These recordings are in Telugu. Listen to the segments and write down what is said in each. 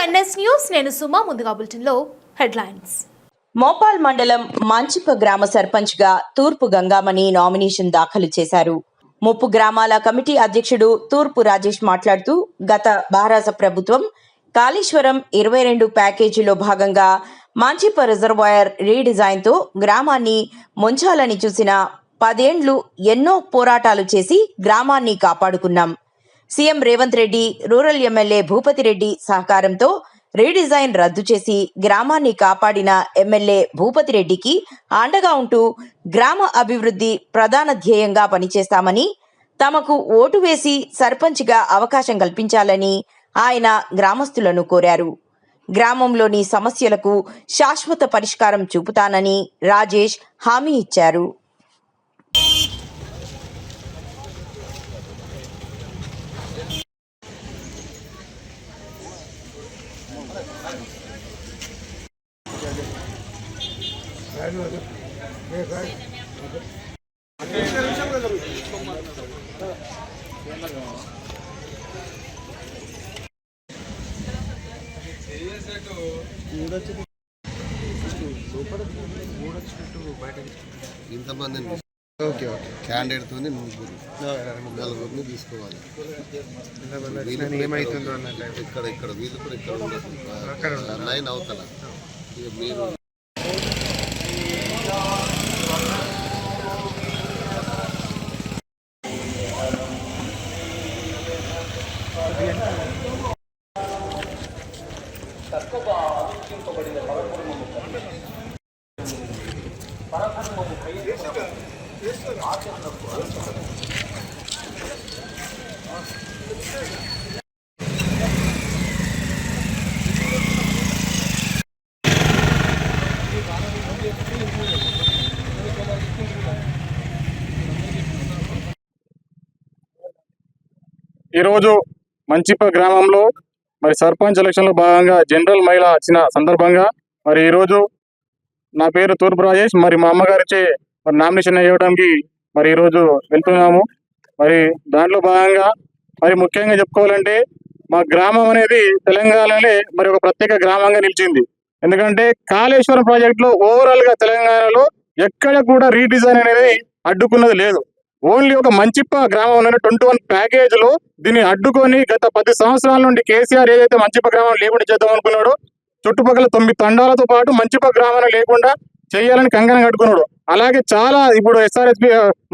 NS న్యూస్ నేను సుమా ముందుగా బులెటిన్లో హెడ్లైన్స్. మోపాల్ మండలం మంచిప గ్రామ సర్పంచ్గా తూర్పు గంగామణి నామినేషన్ దాఖలు చేశారు. ముప్పు గ్రామాల కమిటీ అధ్యక్షుడు తూర్పు రాజేష్ మాట్లాడుతూ గత భారత ప్రభుత్వం కాళేశ్వరం 22 ప్యాకేజీలో భాగంగా మంచిప రిజర్వాయర్ రీడిజైన్తో గ్రామాన్ని ముంచాలని చూసిన 10 ఏళ్లు ఎన్నో పోరాటాలు చేసి గ్రామాన్ని కాపాడుకున్నాం. CM Revanth Reddy, rural MLA Bhupathi Reddy సహకారంతో రీడిజైన్ రద్దు చేసి గ్రామాన్ని కాపాడిన ఎమ్మెల్యే భూపతి రెడ్డికి అండగా ఉంటూ గ్రామ అభివృద్ధి ప్రధాన ధ్యేయంగా పనిచేస్తామని, తమకు ఓటు వేసి సర్పంచ్గా అవకాశం కల్పించాలని ఆయన గ్రామస్తులను కోరారు. గ్రామంలోని సమస్యలకు శాశ్వత పరిష్కారం చూపుతానని రాజేష్ హామీ ఇచ్చారు. ఇంతమంది క్యాండిడేట్తో నలుగురిని తీసుకోవాలి. ఏమైతుందో ఇక్కడ వీళ్ళు కూడా ఇక్కడ ఉండదు. 9 అవుతారా మీరు ఈరోజు మంచిప గ్రామంలో మరి సర్పంచ్ ఎలక్షన్లో భాగంగా జనరల్ మహిళ వచ్చిన సందర్భంగా మరి ఈరోజు నా పేరు తూర్పు రాజేష్, మరి మా అమ్మగారిచే మరి నామినేషన్ వేయడానికి మరి ఈరోజు వెళ్తున్నాము. మరి దాంట్లో భాగంగా మరి ముఖ్యంగా చెప్పుకోవాలంటే మా గ్రామం అనేది తెలంగాణలో మరి ఒక ప్రత్యేక గ్రామంగా నిలిచింది. ఎందుకంటే కాళేశ్వరం ప్రాజెక్టులో ఓవరాల్గా తెలంగాణలో ఎక్కడ కూడా రీడిజైన్ అనేది అడ్డుకున్నది లేదు. ఓన్లీ ఒక మంచిప్ప గ్రామం 21 ప్యాకేజీలో దీన్ని అడ్డుకొని గత 10 సంవత్సరాల నుండి కేసీఆర్ ఏదైతే మంచిప్ప గ్రామం లేకుండా చేద్దాం అనుకున్నాడో, చుట్టుపక్కల 9 తండాలతో పాటు మంచిప్ప గ్రామాన్ని లేకుండా చేయాలని కంకణం కట్టుకున్నాడు. అలాగే చాలా ఇప్పుడు SRSP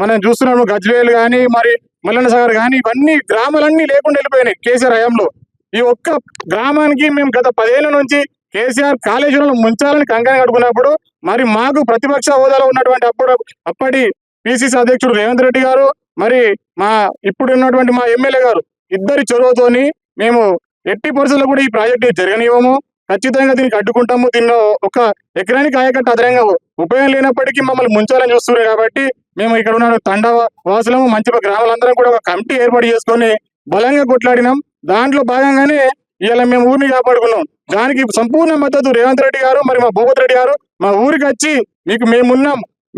మనం చూస్తున్నాము, గజ్వేల్ కానీ మరి మల్లన్న సాగర్ కానీ ఇవన్నీ గ్రామాలన్నీ లేకుండా వెళ్ళిపోయినాయి కేసీఆర్ హయాంలో. ఈ ఒక్క గ్రామానికి మేము గత 10 ఏళ్ల నుంచి కేసీఆర్ కాళేశ్వరంలో ముంచాలని కంకణం కట్టుకున్నప్పుడు మరి మాకు ప్రతిపక్ష హోదాలో ఉన్నటువంటి అప్పటి PCC అధ్యక్షుడు రేవంత్ రెడ్డి గారు, మరి మా ఇప్పుడు ఉన్నటువంటి మా ఎమ్మెల్యే గారు ఇద్దరి చొరవతోని మేము ఎట్టి పరిస్థితుల్లో కూడా ఈ ప్రాజెక్టు జరగనివ్వము, ఖచ్చితంగా దీనికి అడ్డుకుంటాము. దీనిలో ఒక ఎకరానికి ఆయకట్టు అదనంగా ఉపయోగం లేనప్పటికీ మమ్మల్ని ముంచాలని చూస్తున్నారు. కాబట్టి మేము ఇక్కడ ఉన్న తండా వాసులము మంచిప గ్రామాలందరం కూడా ఒక కమిటీ ఏర్పాటు చేసుకొని బలంగా కొట్లాడినాం. దాంట్లో భాగంగానే ఇలా మేము ఊరిని కాపాడుకున్నాం. దానికి సంపూర్ణ మద్దతు రేవంత్ రెడ్డి గారు, మరి మా భూపతి రెడ్డి గారు మా ఊరికి వచ్చి మీకు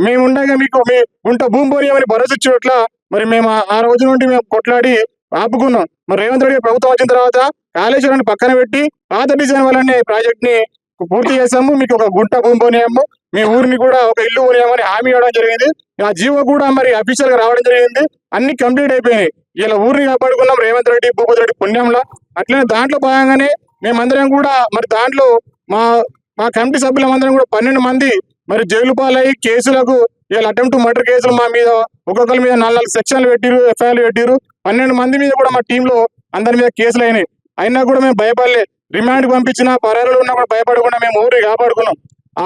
మేముండగా మీకు మీ గుంట భూమి పోనీయమని భరోసా ఇచ్చేట్ల మరి మేము ఆ రోజు నుండి మేము కొట్లాడి ఆపుకున్నాం. మరి రేవంత్ రెడ్డి ప్రభుత్వం వచ్చిన తర్వాత కాళేశ్వరాన్ని పక్కన పెట్టి పాత డిజైన్ వల్లనే ప్రాజెక్ట్ ని పూర్తి చేసాము. మీకు ఒక గుంట భూమి పోనీయము, మీ ఊరిని కూడా ఒక ఇల్లు పోనీయమని హామీ ఇవ్వడం జరిగింది. ఆ జీవో కూడా మరి అఫీషియల్ గా రావడం జరిగింది. అన్ని కంప్లీట్ అయిపోయినాయి. ఇలా ఊరిని కాపాడుకున్నాం రేవంత్ రెడ్డి భూపతి రెడ్డి పుణ్యంలో. అట్లనే దాంట్లో భాగంగానే మేమందరం కూడా మరి దాంట్లో మా కమిటీ సభ్యులందరం కూడా 12 మంది మరి జైలు పాలయ్యి కేసులకు ఇలా అటెంప్ట్ మర్డర్ కేసులు మా మీద ఒక్కొక్కరి మీద 4 సెక్షన్లు పెట్టిరు, FIRలు పెట్టిరు. 12 మంది మీద కూడా మా టీంలో అందరి మీద కేసులు అయినాయి. అయినా కూడా మేము భయపడలే. రిమాండ్కి పంపించిన పరారులు ఉన్నా కూడా భయపడకుండా మేము ఊరిని కాపాడుకున్నాం.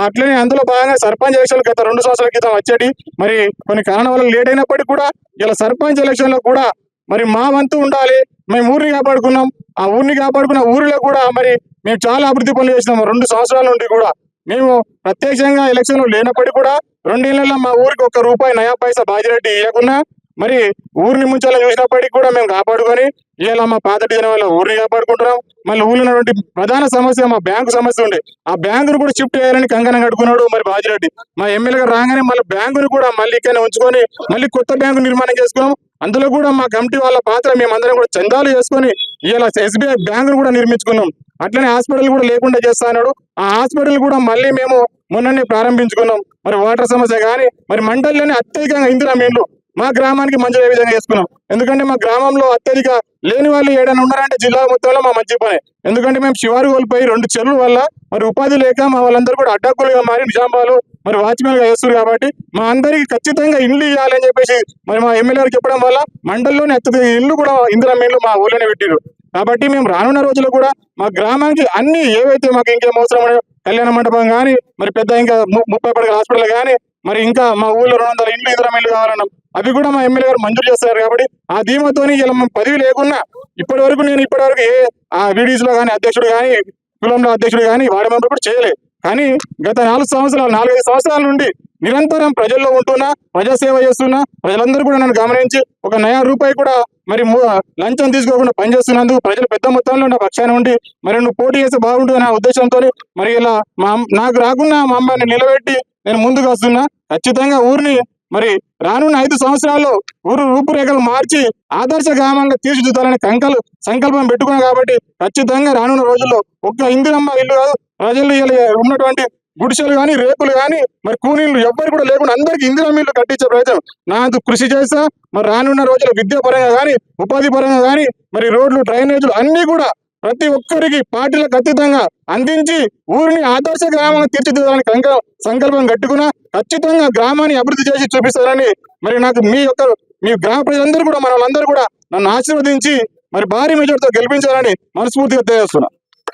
అట్లనే అందులో భాగంగా సర్పంచ్ ఎలక్షన్లు గత 2 సంవత్సరాల క్రితం వచ్చేటి మరి కొన్ని కారణాల వల్ల లేట్ అయినప్పటికీ కూడా ఇలా సర్పంచ్ ఎలక్షన్లో కూడా మరి మా వంతు ఉండాలి. మేము ఊరిని కాపాడుకున్నాం. ఆ ఊరిని కాపాడుకున్న ఊరిలో కూడా మరి మేము చాలా అభివృద్ధి పనులు చేసినాము. 2 సంవత్సరాల నుండి కూడా మేము ప్రత్యక్షంగా ఎలక్షన్లు లేనప్పటికీ కూడా 2 ఏళ్లలో మా ఊరికి ₹1 నయా పైసా బాజిరెడ్డి ఇవ్వకుండా మరి ఊరిని ముంచాలని చూసినప్పటికీ కూడా మేము కాపాడుకొని ఇలా మా పాత డిజైన్ వల్ల ఊరిని కాపాడుకుంటున్నాం. మళ్ళీ ఊళ్ళో ఉన్నటువంటి ప్రధాన సమస్య మా బ్యాంకు సమస్య ఉండే, ఆ బ్యాంకును కూడా షిఫ్ట్ చేయాలని కంకణం కట్టుకున్నాడు మరి బాజిరెడ్డి. మా ఎమ్మెల్యే గారు రాగానే మళ్ళీ బ్యాంకును కూడా మళ్ళీ ఇక్కడ ఉంచుకొని మళ్ళీ కొత్త బ్యాంకు నిర్మాణం చేసుకున్నాం. అందులో కూడా మా కమిటీ వాళ్ళ పాత్ర మేమందరం కూడా చందాలు చేసుకొని ఇలా SBI బ్యాంకును కూడా నిర్మించుకున్నాం. అట్లనే హాస్పిటల్ కూడా లేకుండా చేస్తా అన్నాడు. ఆ హాస్పిటల్ కూడా మళ్ళీ మేము మొన్ననే ప్రారంభించుకున్నాం. మరి వాటర్ సమస్య కానీ మరి మండలిలోనే అత్యధికంగా ఇందిరా మీన్లు మా గ్రామానికి మంజూరు అయ్యే విధంగా చేసుకున్నాం. ఎందుకంటే మా గ్రామంలో అత్యధిక లేని వాళ్ళు ఏడైనా ఉన్నారంటే జిల్లా మొత్తంలో మా మంచి పనే. ఎందుకంటే మేము శివారు కోల్పోయి 2 చెరువుల వల్ల మరి ఉపాధి లేక మా వాళ్ళందరూ కూడా అడ్డక్కులుగా మారి నిజామాబాద్లో మరి వాచ్మెన్ గా చేస్తారు. కాబట్టి మా అందరికి ఖచ్చితంగా ఇల్లు ఇవ్వాలని చెప్పేసి మరి మా ఎమ్మెల్యే గారు చెప్పడం వల్ల మండలంలోని అత్యధిక ఇల్లు కూడా ఇందిరా మీన్లు మా ఊళ్ళోనే పెట్టారు. కాబట్టి మేము రానున్న రోజుల్లో కూడా మా గ్రామానికి అన్ని ఏవైతే మాకు ఇంకేం అవసరం కళ్యాణ మండపం కానీ మరి పెద్ద ఇంకా 30 పడకల హాస్పిటల్ కానీ మరి ఇంకా మా ఊళ్ళో 200 ఇండ్లు ఇందిరా మీన్లు కావాలన్నాం. అవి కూడా మా ఎమ్మెల్యే గారు మంజూరు చేస్తారు. కాబట్టి ఆ ధీమతోని ఇలా మేము పదవి లేకున్నా ఇప్పటి వరకు ఏ వీడీస్ లో కానీ అధ్యక్షుడు కానీ కులంలో అధ్యక్షుడు కానీ వార్డు మెంబర్ కూడా చేయలేదు. కానీ గత 4-5 సంవత్సరాల నుండి నిరంతరం ప్రజల్లో ఉంటున్నా, ప్రజాసేవ చేస్తున్నా, ప్రజలందరూ కూడా నన్ను గమనించి ఒక నయా రూపాయి కూడా మరి లంచం తీసుకోకుండా పనిచేస్తున్నందుకు ప్రజలు పెద్ద మొత్తంలో నా పక్షాన ఉండి మరి నువ్వు పోటీ చేస్తే బాగుంటుంది అనే ఉద్దేశంతో మరి ఇలా నాకు రాకుండా మా అమ్మాయిని నిలబెట్టి నేను ముందుకు వస్తున్నా. ఖచ్చితంగా ఊరిని మరి రానున్న 5 సంవత్సరాల్లో ఊరు రూపురేఖలు మార్చి ఆదర్శ గ్రామంగా తీర్చిదిద్దాలని సంకల్పం పెట్టుకున్నాం. కాబట్టి ఖచ్చితంగా రానున్న రోజుల్లో ఒక్క ఇందిరమ్మ ఇల్లు కాదు, ప్రజలు ఉన్నటువంటి గుడిసెలు కానీ రేకులు కానీ మరి కూలీలు ఎవ్వరు కూడా లేకుండా అందరికి ఇందిరమ్మ ఇల్లు కట్టించే ప్రయత్నం నాకు కృషి చేస్తా. మరి రానున్న రోజుల్లో విద్యాపరంగా కానీ ఉపాధి పరంగా కానీ మరి రోడ్లు డ్రైనేజీలు అన్ని కూడా ప్రతి ఒక్కరికి పార్టీలకు అతీతంగా అందించి ఊరిని ఆదర్శ గ్రామంగా తీర్చిదిద్దడానికి సంకల్పం కట్టుకున్నా. ఖచ్చితంగా గ్రామాన్ని అభివృద్ధి చేసి చూపిస్తారని మరి నాకు మీ గ్రామ ప్రజలందరూ కూడా మన వాళ్ళందరూ కూడా నన్ను ఆశీర్వదించి మరి భారీ మెజార్టీతో గెలిపించాలని మనస్ఫూర్తిగా తెలియజేస్తున్నా.